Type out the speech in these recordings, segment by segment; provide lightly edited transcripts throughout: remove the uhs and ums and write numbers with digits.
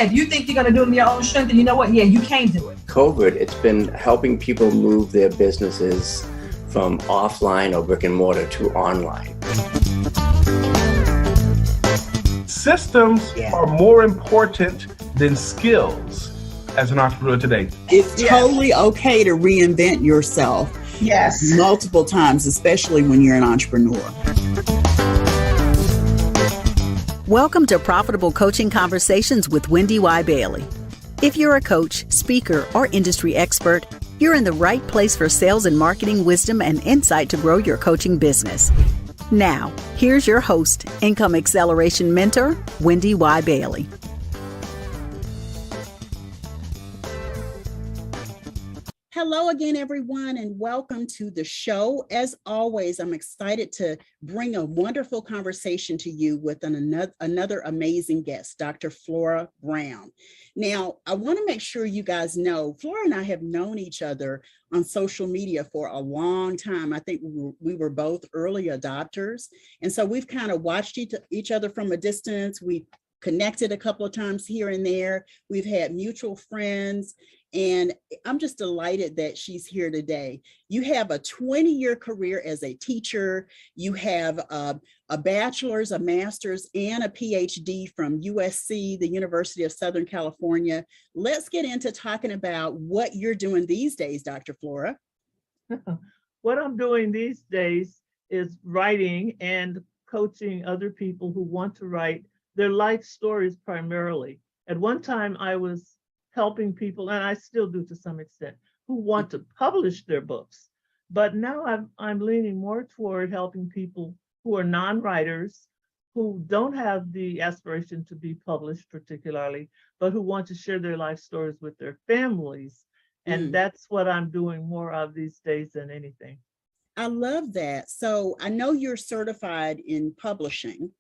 if you think you're going to do it in your own strength, then you know what? Yeah, you can do it. COVID, it's been helping people move their businesses from offline or brick and mortar to online. Systems are more important than skills as an entrepreneur today. It's totally okay to reinvent yourself multiple times, especially when you're an entrepreneur. Welcome to Profitable Coaching Conversations with Wendy Y. Bailey. If you're a coach, speaker, or industry expert, you're in the right place for sales and marketing wisdom and insight to grow your coaching business. Now, here's your host, Income Acceleration Mentor, Wendy Y. Bailey. Hello again, everyone, and welcome to the show. As always, I'm excited to bring a wonderful conversation to you with another amazing guest, Dr. Flora Brown. Now, I want to make sure you guys know, Flora and I have known each other on social media for a long time. I think we were both early adopters, and so we've kind of watched each other from a distance. We've connected a couple of times here and there. We've had mutual friends. And I'm just delighted that she's here today. You have a 20-year career as a teacher. You have a bachelor's, a master's, and a PhD from USC, the University of Southern California. Let's get into talking about what you're doing these days, Dr. Flora. What I'm doing these days is writing and coaching other people who want to write their life stories primarily. At one time, I was helping people, and I still do to some extent, who want to publish their books. But now I'm leaning more toward helping people who are non-writers, who don't have the aspiration to be published particularly, but who want to share their life stories with their families. And that's what I'm doing more of these days than anything. I love that. So I know you're certified in publishing.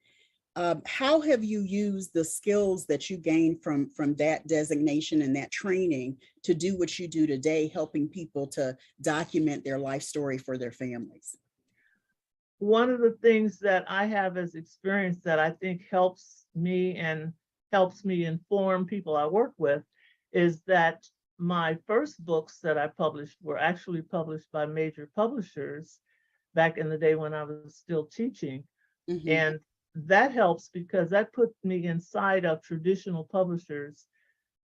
How have you used the skills that you gained from that designation and that training to do what you do today, helping people to document their life story for their families? One of the things that I have as experience that I think helps me and helps me inform people I work with is that my first books that I published were actually published by major publishers back in the day when I was still teaching. And that helps because that puts me inside of traditional publishers,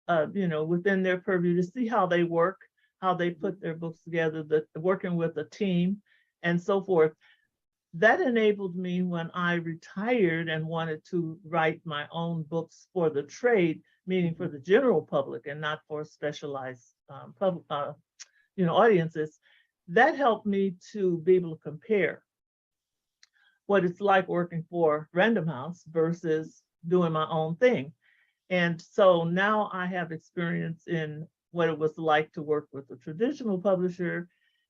within their purview to see how they work, how they put their books together, working with a team and so forth. That enabled me when I retired and wanted to write my own books for the trade, meaning for the general public and not for specialized audiences. That helped me to be able to compare what it's like working for Random House versus doing my own thing. And so now I have experience in what it was like to work with a traditional publisher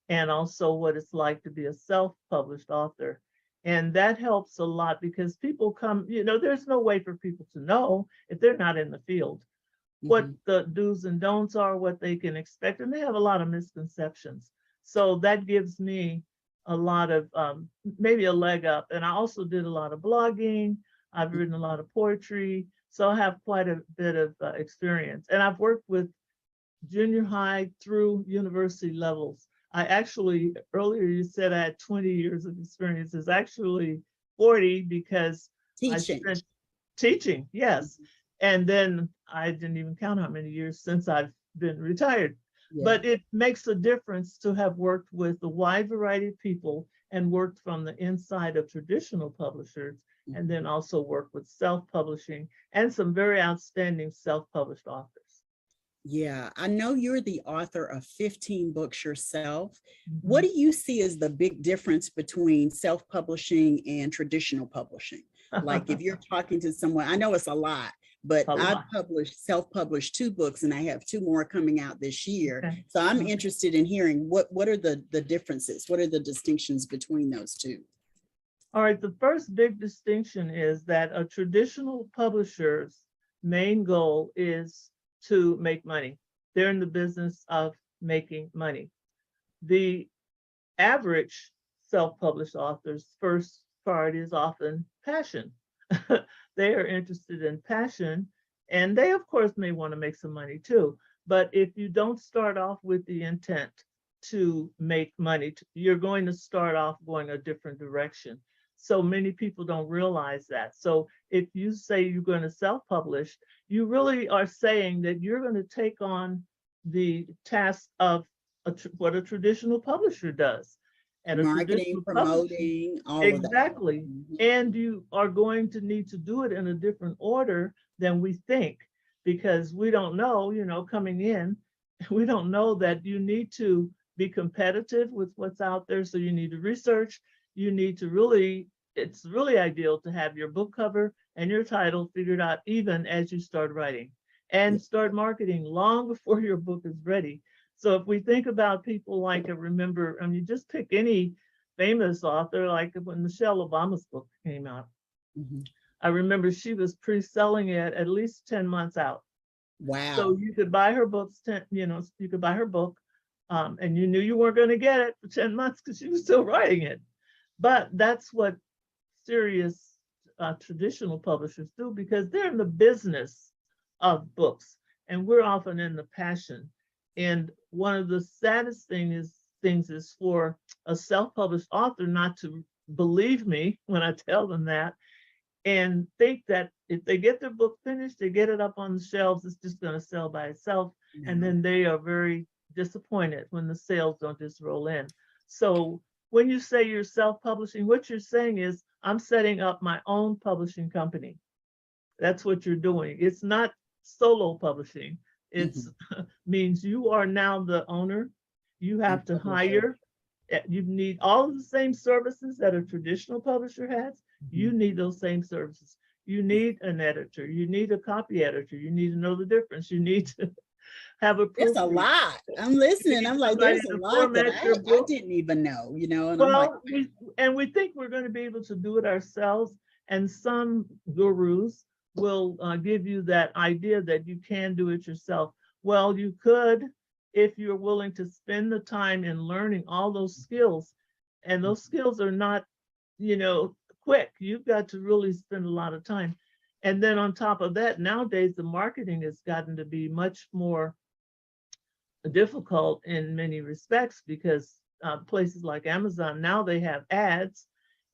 and also what it's like to be a self-published author. And that helps a lot because people come, there's no way for people to know if they're not in the field, what the do's and don'ts are, what they can expect. And they have a lot of misconceptions. So that gives me a lot of maybe a leg up. And I also did a lot of blogging. I've written a lot of poetry. So I have quite a bit of experience. And I've worked with junior high through university levels. I actually, earlier you said I had 20 years of experience. It's actually 40 because I spent teaching, yes. And then I didn't even count how many years since I've been retired. Yeah. But it makes a difference to have worked with a wide variety of people and worked from the inside of traditional publishers and then also worked with self-publishing and some very outstanding self-published authors. Yeah, I know you're the author of 15 books yourself. What do you see as the big difference between self-publishing and traditional publishing? Like if you're talking to someone, I know it's a lot, but I've self-published 2 books and I have 2 more coming out this year. Okay. So I'm interested in hearing what are the differences? What are the distinctions between those 2? All right, the first big distinction is that a traditional publisher's main goal is to make money. They're in the business of making money. The average self-published author's first priority is often passion. They are interested in passion And they, of course, may want to make some money too. But if you don't start off with the intent to make money, you're going to start off going a different direction. So many people don't realize that. So if you say you're going to self-publish, you really are saying that you're going to take on the task of what a traditional publisher does. And marketing, promoting, all of that. Exactly. And you are going to need to do it in a different order than we think, because we don't know, coming in, we don't know that you need to be competitive with what's out there. So you need to research. You need to it's really ideal to have your book cover and your title figured out even as you start writing, and start marketing long before your book is ready. So if we think about people like, just pick any famous author, like when Michelle Obama's book came out, I remember she was pre-selling it at least 10 months out. Wow. So you could buy her books, you could buy her book, and you knew you weren't going to get it for 10 months because she was still writing it. But that's what serious traditional publishers do, because they're in the business of books, and we're often in the passion. And one of the saddest things is for a self-published author not to believe me when I tell them that, and think that if they get their book finished, they get it up on the shelves, it's just going to sell by itself. And then they are very disappointed when the sales don't just roll in. So when you say you're self-publishing, what you're saying is, I'm setting up my own publishing company. That's what you're doing. It's not solo publishing. It's means you are now the owner. You have to hire. You need all of the same services that a traditional publisher has. You need those same services. You need an editor. You need a copy editor. You need to know the difference. You need to have a proofreader. There's a lot. I'm listening. I'm like, there's a lot that I didn't even know, And well, we think we're going to be able to do it ourselves. And some gurus will give you that idea that you can do it yourself. Well, you could, if you're willing to spend the time in learning all those skills. And those skills are not, quick. You've got to really spend a lot of time. And then on top of that, nowadays, the marketing has gotten to be much more difficult in many respects, because places like Amazon, now they have ads,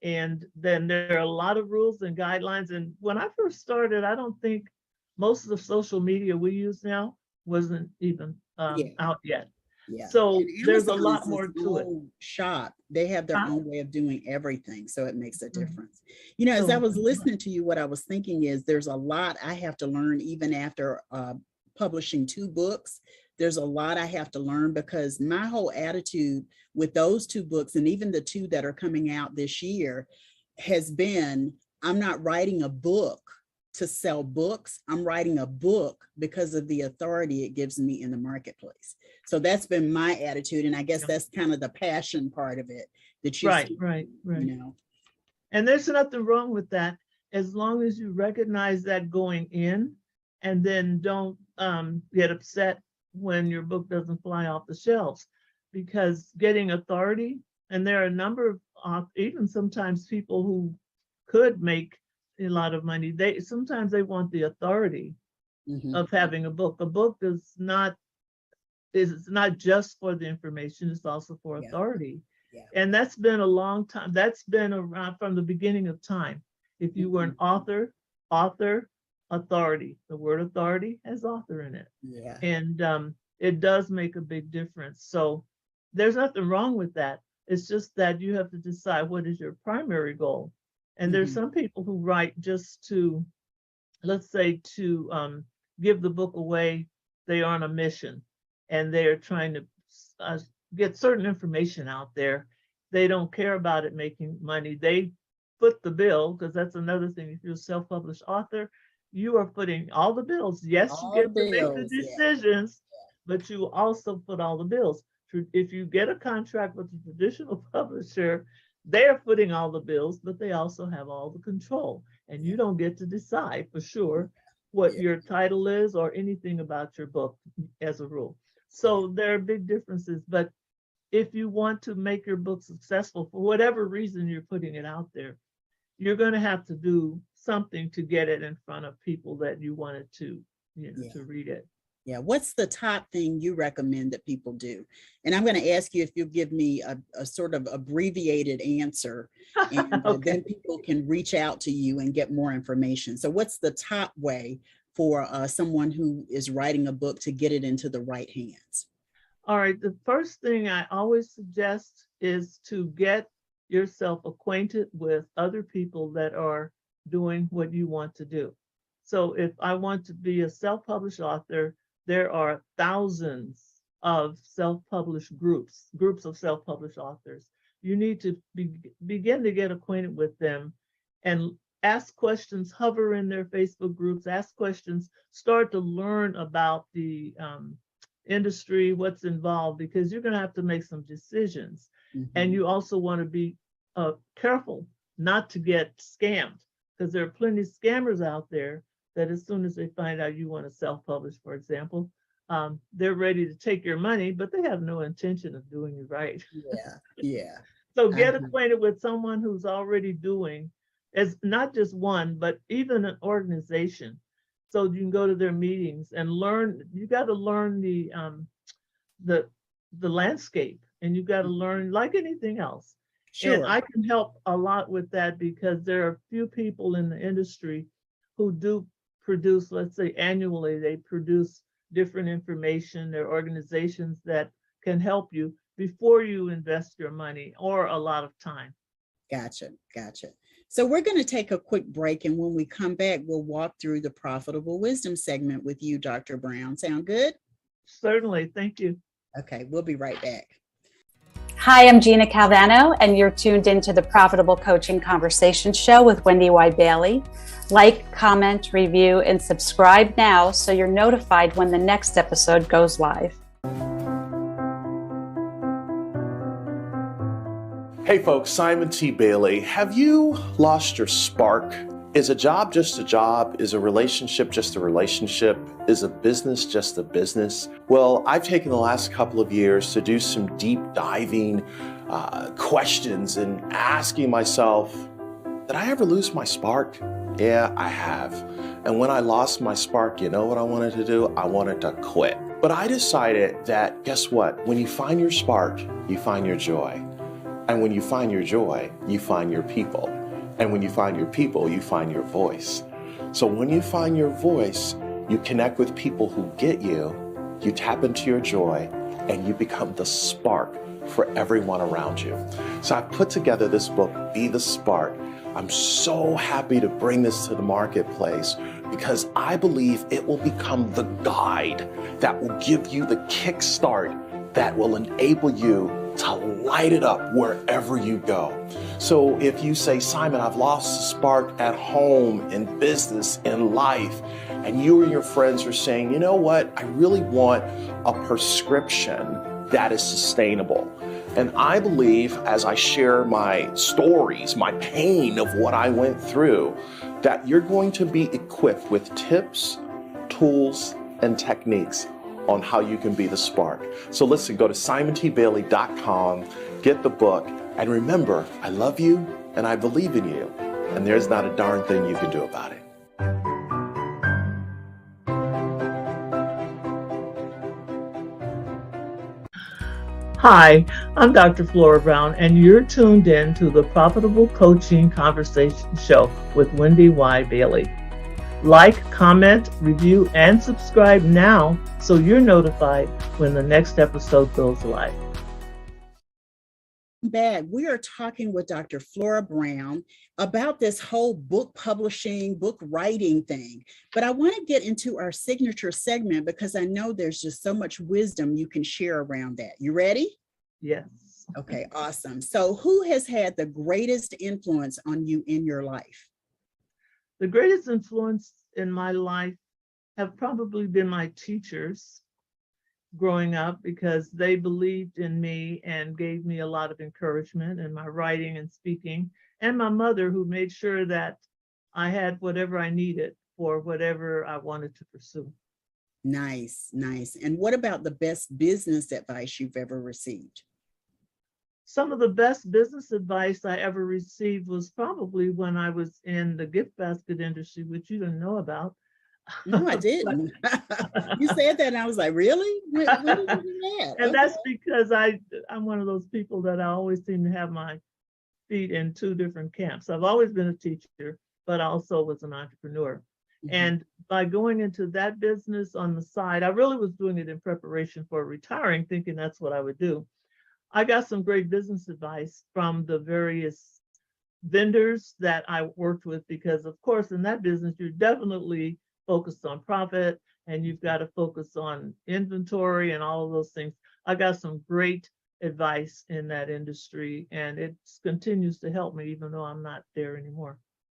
and then there are a lot of rules and guidelines. And when I first started, I don't think most of the social media we use now wasn't even out yet. Yeah. So there's a lot more to it. Shop, they have their own way of doing everything, so it makes a difference. As I was listening to you, what I was thinking is there's a lot I have to learn even after publishing 2 books. There's a lot I have to learn, because my whole attitude with those 2 books, and even the 2 that are coming out this year, has been, I'm not writing a book to sell books. I'm writing a book because of the authority it gives me in the marketplace. So that's been my attitude. And I guess that's kind of the passion part of it that you right. And there's nothing wrong with that, as long as you recognize that going in, and then don't get upset when your book doesn't fly off the shelves, because getting authority, and there are a number of even sometimes people who could make a lot of money, sometimes they want the authority of having a book. A book is not just for the information, it's also for authority. And that's been a long time. That's been around from the beginning of time. If you were an author, authority, the word authority has author in it. And it does make a big difference. So there's nothing wrong with that. It's just that you have to decide what is your primary goal. And there's some people who write just to, let's say, to give the book away. They are on a mission, and they are trying to get certain information out there. They don't care about it making money. They foot the bill, because that's another thing. If you're a self-published author, you are footing all the bills. Yes, you get to make the decisions, but you also put all the bills. If you get a contract with a traditional publisher, they're footing all the bills, but they also have all the control. And you don't get to decide for sure what your title is or anything about your book as a rule. So there are big differences. But if you want to make your book successful, for whatever reason you're putting it out there, you're going to have to do something to get it in front of people that you wanted to, to read it. Yeah. What's the top thing you recommend that people do? And I'm going to ask you if you'll give me a sort of abbreviated answer, and Okay. then people can reach out to you and get more information. So what's the top way for someone who is writing a book to get it into the right hands? All right. The first thing I always suggest is to get yourself acquainted with other people that are doing what you want to do. So if I want to be a self-published author, there are thousands of self-published groups of self-published authors. You need to begin to get acquainted with them and ask questions, hover in their Facebook groups, ask questions, start to learn about the industry, what's involved, because you're going to have to make some decisions. And you also want to be careful not to get scammed, because there are plenty of scammers out there that as soon as they find out you want to self-publish, for example, they're ready to take your money, but they have no intention of doing you right. Yeah. So get acquainted with someone who's already doing, as not just one, but even an organization. So you can go to their meetings and learn. You got to learn the landscape, and you got to learn like anything else. Sure. And I can help a lot with that because there are few people in the industry who do produce, let's say annually, they produce different information. There are organizations that can help you before you invest your money or a lot of time. Gotcha. So we're going to take a quick break, and when we come back, we'll walk through the Profitable Wisdom segment with you, Dr. Brown. Sound good? Certainly. Thank you. Okay, we'll be right back. Hi, I'm Gina Calvano, and you're tuned into the Profitable Coaching Conversation Show with Wendy Y. Bailey. Like, comment, review, and subscribe now so you're notified when the next episode goes live. Hey folks, Simon T. Bailey. Have you lost your spark? Is a job just a job? Is a relationship just a relationship? Is a business just a business? Well, I've taken the last couple of years to do some deep diving questions and asking myself, did I ever lose my spark? Yeah, I have. And when I lost my spark, you know what I wanted to do? I wanted to quit. But I decided that, guess what? When you find your spark, you find your joy. And when you find your joy, you find your people. And when you find your people, you find your voice. So when you find your voice, you connect with people who get you, you tap into your joy, and you become the spark for everyone around you. So I put together this book, Be the Spark. I'm so happy to bring this to the marketplace because I believe it will become the guide that will give you the kickstart that will enable you to light it up wherever you go. So if you say, Simon, I've lost the spark at home, in business, in life, and you or your friends are saying, you know what, I really want a prescription that is sustainable. And I believe as I share my stories, my pain of what I went through, that you're going to be equipped with tips, tools, and techniques on how you can be the spark. So listen, go to simontbailey.com, get the book, and remember, I love you and I believe in you, and there's not a darn thing you can do about it. Hi, I'm Dr. Flora Brown, and you're tuned in to the Profitable Coaching Conversation Show with Wendy Y. Bailey. Like, comment, review, and subscribe now so you're notified when the next episode goes live. Back, we are talking with Dr. Flora Brown about this whole book publishing, book writing thing. But I want to get into our signature segment because I know there's just so much wisdom you can share around that. You ready? Yes. Okay, awesome. So who has had the greatest influence on you in your life? The greatest influence in my life have probably been my teachers growing up, because they believed in me and gave me a lot of encouragement in my writing and speaking, and my mother, who made sure that I had whatever I needed for whatever I wanted to pursue. Nice, nice. And what about the best business advice you've ever received? some of the best business advice I ever received was probably when I was in the gift basket industry, which you didn't know about. No, I didn't. You said that and I was like, really? When did you do that? And Okay. that's because I'm one of those people that I always seem to have my feet in two different camps. I've always been a teacher, but I also was an entrepreneur. And by going into that business on the side, I really was doing it in preparation for retiring, thinking that's what I would do. I got some great business advice from the various vendors that I worked with, because of course, in that business, you're definitely focused on profit and you've got to focus on inventory and all of those things. I got some great advice in that industry and it continues to help me, even though I'm not there anymore.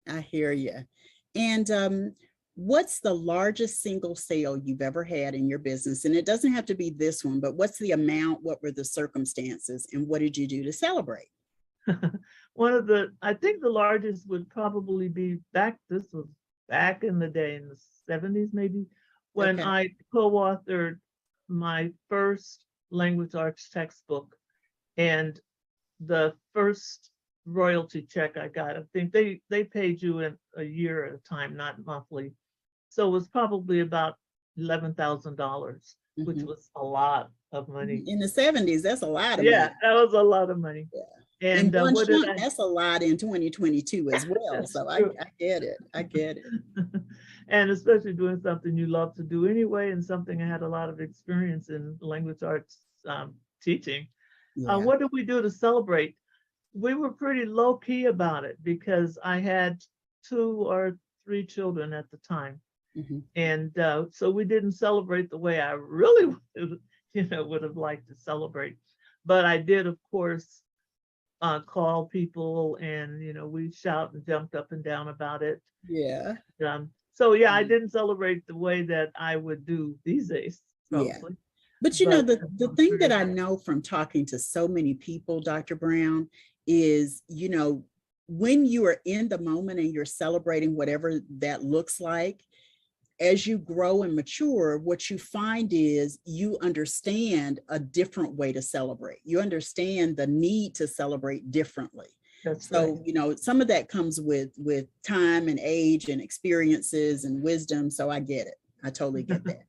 I hear you. And what's the largest single sale you've ever had in your business? And it doesn't have to be this one, but what's the amount? What were the circumstances? And what did you do to celebrate? I think the largest would probably be this was back in the day, in the 70s maybe, when Okay. I co-authored my first language arts textbook. And the first royalty check I got, I think they paid you in a year at a time, not monthly. So it was probably about $11,000, which was a lot of money. In the 70s, that's a lot of Yeah, money. that was a lot of money. Yeah. And one what did chunk, that's a lot in 2022 as well. That's So I true. get it. I get it. And especially doing something you love to do anyway, and something I had a lot of experience in language arts teaching. Yeah. What did we do to celebrate? We were pretty low key about it because I had 2 or 3 children at the time. And so we didn't celebrate the way I really would have liked to celebrate. But I did, of course, call people and, we shout and jumped up and down about it. Yeah. So yeah, I didn't celebrate the way that I would do these days, probably. Yeah. But the thing that I know from talking to so many people, Dr. Brown, is, when you are in the moment and you're celebrating whatever that looks like, as you grow and mature, what you find is you understand a different way to celebrate. You understand the need to celebrate differently. That's So, right. some of that comes with time and age and experiences and wisdom. So I get it. I totally get that.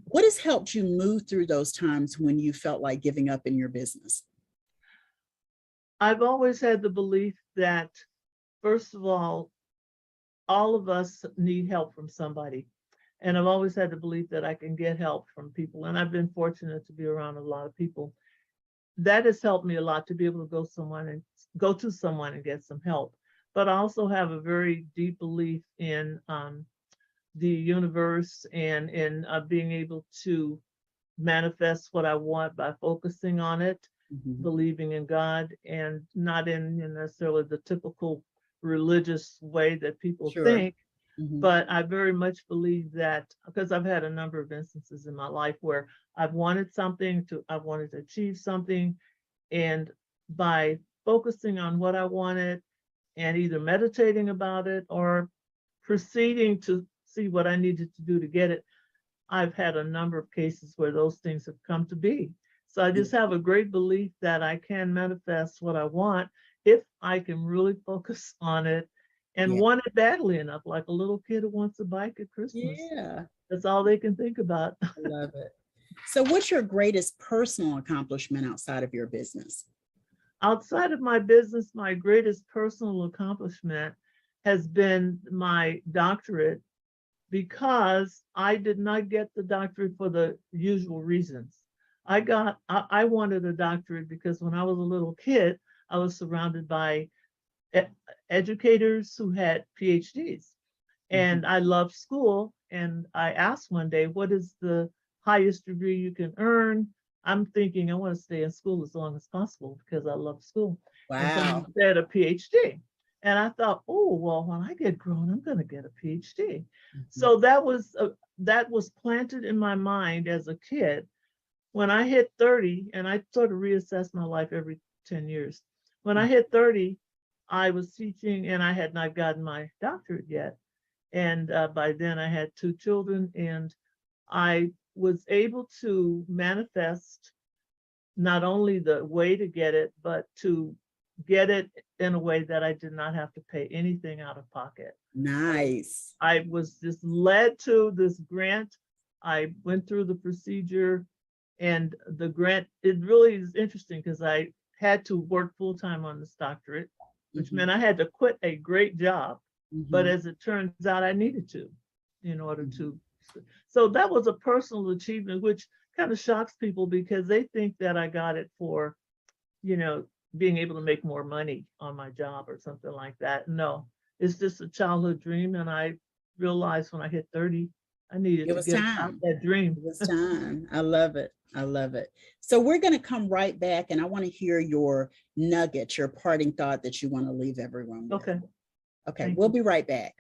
What has helped you move through those times when you felt like giving up in your business? I've always had the belief that, first of all of us need help from somebody. And I've always had the belief that I can get help from people. And I've been fortunate to be around a lot of people. That has helped me a lot to be able to go to someone and get some help. But I also have a very deep belief in the universe and in being able to manifest what I want by focusing on it, believing in God, and not in necessarily the typical religious way that people think. But I very much believe that, because I've had a number of instances in my life where I've wanted to achieve something, and by focusing on what I wanted and either meditating about it or proceeding to see what I needed to do to get it, I've had a number of cases where those things have come to be. So I just have a great belief that I can manifest what I want if I can really focus on it and want it badly enough, like a little kid who wants a bike at Christmas. Yeah. That's all they can think about. I love it. So what's your greatest personal accomplishment outside of your business? Outside of my business, my greatest personal accomplishment has been my doctorate, because I did not get the doctorate for the usual reasons. I wanted a doctorate because when I was a little kid, I was surrounded by educators who had PhDs, and I loved school. And I asked one day, what is the highest degree you can earn? I'm thinking I want to stay in school as long as possible because I love school. Wow. And someone said a PhD. And I thought, oh, well, when I get grown, I'm going to get a PhD. So that was planted in my mind as a kid. When I hit 30, and I sort of reassess my life every 10 years. When I hit 30, I was teaching and I had not gotten my doctorate yet. And by then I had 2 children, and I was able to manifest not only the way to get it, but to get it in a way that I did not have to pay anything out of pocket. Nice. I was just led to this grant. I went through the procedure, and the grant, it really is interesting because I had to work full-time on this doctorate, which meant I had to quit a great job. But as it turns out, I needed to in order to. So that was a personal achievement, which kind of shocks people because they think that I got it for, being able to make more money on my job or something like that. No, it's just a childhood dream. And I realized when I hit 30, I needed to get out that dream. It was time. I love it. I love it. So we're going to come right back, and I want to hear your nugget, your parting thought that you want to leave everyone with. Okay, we'll be right back.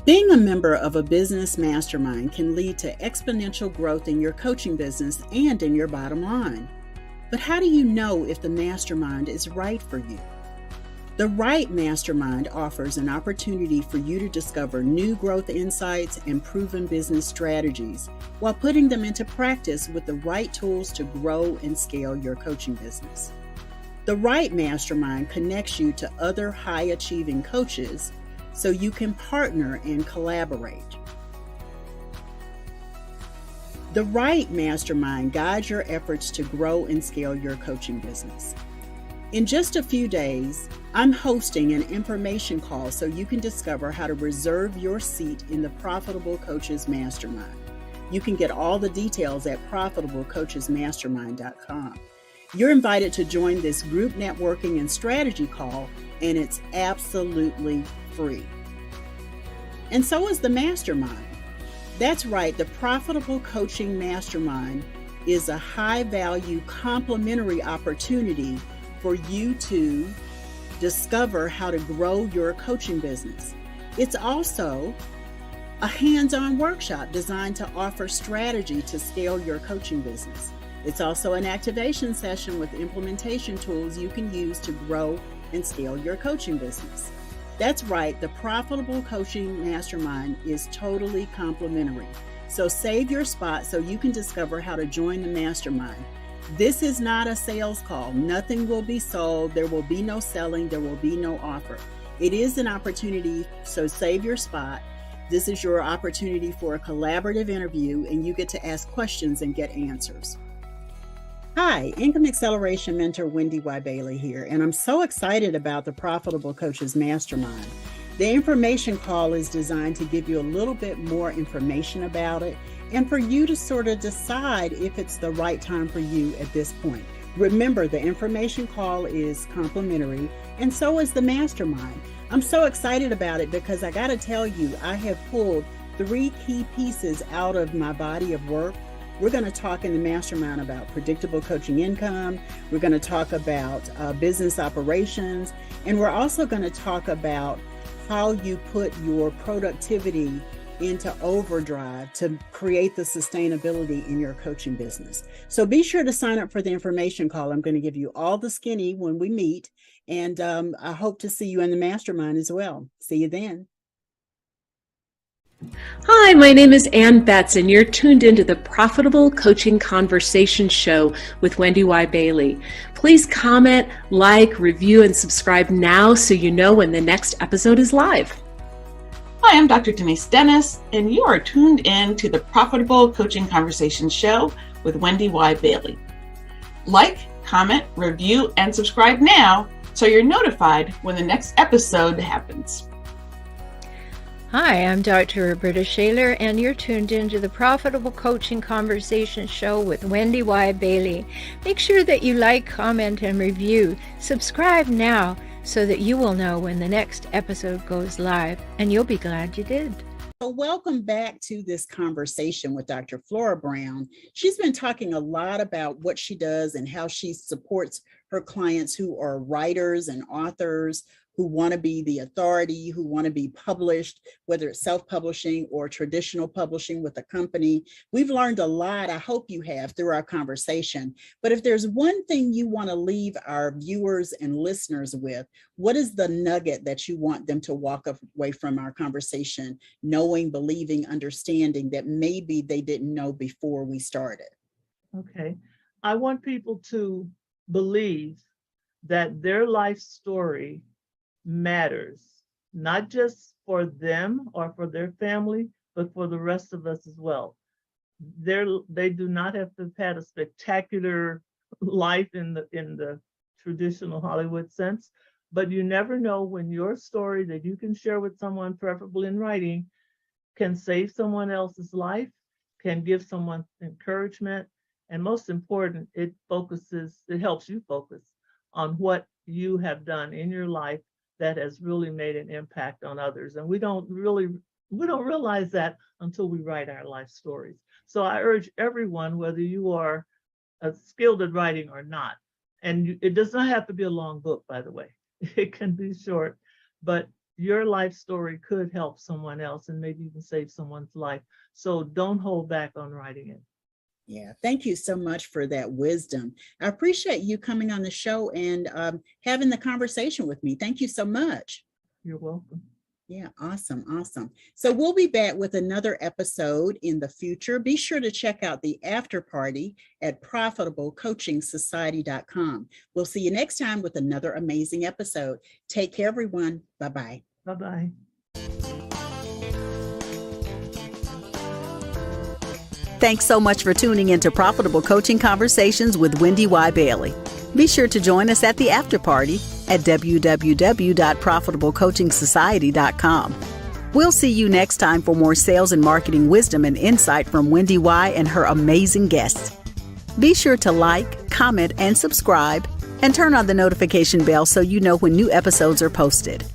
Being a member of a business mastermind can lead to exponential growth in your coaching business and in your bottom line. But how do you know if the mastermind is right for you? The right mastermind offers an opportunity for you to discover new growth insights and proven business strategies while putting them into practice with the right tools to grow and scale your coaching business. The right mastermind connects you to other high-achieving coaches so you can partner and collaborate. The right mastermind guides your efforts to grow and scale your coaching business. In just a few days, I'm hosting an information call so you can discover how to reserve your seat in the Profitable Coaches Mastermind. You can get all the details at profitablecoachesmastermind.com. You're invited to join this group networking and strategy call, and it's absolutely free. And so is the mastermind. That's right, the Profitable Coaching Mastermind is a high-value complementary opportunity for you to discover how to grow your coaching business. It's also a hands-on workshop designed to offer strategy to scale your coaching business. It's also an activation session with implementation tools you can use to grow and scale your coaching business. That's right, the Profitable Coaching Mastermind is totally complimentary. So save your spot so you can discover how to join the mastermind. This is not a sales call. Nothing will be sold. There will be no selling. There will be no offer. It is an opportunity, so save your spot. This is your opportunity for a collaborative interview, and you get to ask questions and get answers. Hi, Income Acceleration Mentor Wendy Y. Bailey here, and I'm so excited about the Profitable Coaches Mastermind. The information call is designed to give you a little bit more information about it and for you to sort of decide if it's the right time for you at this point. Remember, the information call is complimentary, and so is the mastermind. I'm so excited about it because I got to tell you, I have pulled 3 key pieces out of my body of work. We're going to talk in the mastermind about predictable coaching income. We're going to talk about business operations. And we're also going to talk about how you put your productivity into overdrive to create the sustainability in your coaching business. So be sure to sign up for the information call. I'm going to give you all the skinny when we meet. And I hope to see you in the mastermind as well. See you then. Hi, my name is Ann Betts, and you're tuned into the Profitable Coaching Conversation Show with Wendy Y. Bailey. Please comment, like, review, and subscribe now so you know when the next episode is live. Hi, I'm Dr. Denise Dennis, and you are tuned in to the Profitable Coaching Conversation Show with Wendy Y. Bailey. Like, comment, review, and subscribe now so you're notified when the next episode happens. Hi, I'm Dr. Roberta Shaler, and you're tuned into the Profitable Coaching Conversation Show with Wendy Y. Bailey. Make sure that you like, comment, and review. Subscribe now so that you will know when the next episode goes live, and you'll be glad you did. So welcome back to this conversation with Dr. Flora Brown. She's been talking a lot about what she does and how she supports her clients who are writers and authors who want to be the authority, who want to be published, whether it's self-publishing or traditional publishing with a company. We've learned a lot, I hope you have, through our conversation. But if there's one thing you want to leave our viewers and listeners with, what is the nugget that you want them to walk away from our conversation, knowing, believing, understanding that maybe they didn't know before we started? Okay. I want people to believe that their life story matters, not just for them or for their family, but for the rest of us as well. They do not have to have had a spectacular life in the traditional Hollywood sense, but you never know when your story that you can share with someone, preferably in writing, can save someone else's life, can give someone encouragement, and most important, it helps you focus on what you have done in your life that has really made an impact on others. And we don't realize that until we write our life stories. So I urge everyone, whether you are skilled at writing or not, and it does not have to be a long book, by the way. It can be short, but your life story could help someone else and maybe even save someone's life. So don't hold back on writing it. Yeah, thank you so much for that wisdom. I appreciate you coming on the show and having the conversation with me. Thank you so much. You're welcome. Yeah, awesome. So we'll be back with another episode in the future. Be sure to check out the after party at profitablecoachingsociety.com. We'll see you next time with another amazing episode. Take care, everyone. Bye-bye. Bye-bye. Thanks so much for tuning into Profitable Coaching Conversations with Wendy Y. Bailey. Be sure to join us at the after party at www.profitablecoachingsociety.com. We'll see you next time for more sales and marketing wisdom and insight from Wendy Y. and her amazing guests. Be sure to like, comment, and subscribe, and turn on the notification bell so you know when new episodes are posted.